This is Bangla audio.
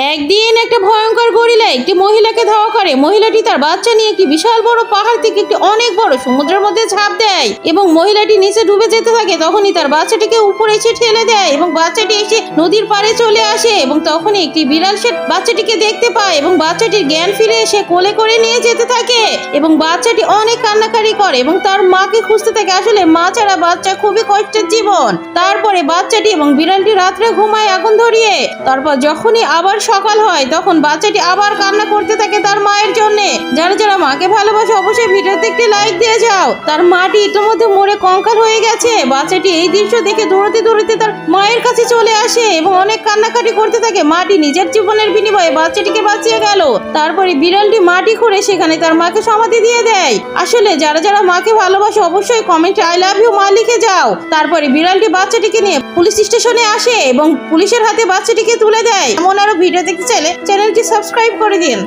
একদিন একটা ভয়ঙ্কর গরিলা একটি মহিলাকে ধাওয়া করে। মহিলাটি তার বাচ্চা নিয়ে একটি বিশাল বড় পাহাড় থেকে একটি অনেক বড় সমুদ্রের মধ্যে ঝাঁপ দেয় এবং মহিলাটি নিচে ডুবে যেতে থাকে। তখনই তার বাচ্চাটিকে উপরে এসে ঠেলে দেয় এবং বাচ্চাটি এসে নদীর পাড়ে চলে আসে এবং তখনই একটি বিড়াল সে বাচ্চাটিকে দেখতে পায় এবং বাচ্চাটির জ্ঞান ফিরে এসে কোলে করে নিয়ে যেতে থাকে এবং বাচ্চাটি অনেক কান্নাকাটি করে এবং তার মাকে খুঁজতে থাকে। আসলে মা ছাড়া বাচ্চা খুবই কষ্টের জীবন। তারপরে বাচ্চাটি এবং বিড়ালটি রাত্রে ঘুমায় আগুন ধরিয়ে। তারপর যখনই আবার সকাল হয় তখন বাচ্চাটি আবার কান্না করতে থাকে তার মায়ের জন্য। যারা যারা মাকে ভালোবাসে অবশ্যই ভিডিওতে একটি লাইক দিয়ে যাও। তার মাটি ইতিমধ্যে মরে কঙ্কাল হয়ে গেছে। বাচ্চাটি এই দৃশ্য দেখে দৌড়তে দৌড়তে তার মায়ের কাছে চলে আসে এবং অনেক কান্নাকাটি করতে থাকে। মাটি নিজের জীবনের বিনিময়ে বাচ্চাটিকে বাঁচিয়ে গেল। তারপরে বিড়ালটি মাটি খুঁড়ে সেখানে তার মাকে সমাধি দিয়ে দেয়। আসলে যারা যারা মাকে ভালোবাসে অবশ্যই কমেন্টে আই লাভ ইউ মা লিখে যাও। তারপরে বিড়ালটি বাচ্চাটিকে নিয়ে পুলিশ স্টেশনে আসে এবং পুলিশের হাতে বাচ্চাটিকে তুলে দেয়। এমন আরো ভিডিও দেখতে চাইলে চ্যানেলটি সাবস্ক্রাইব করে দিন।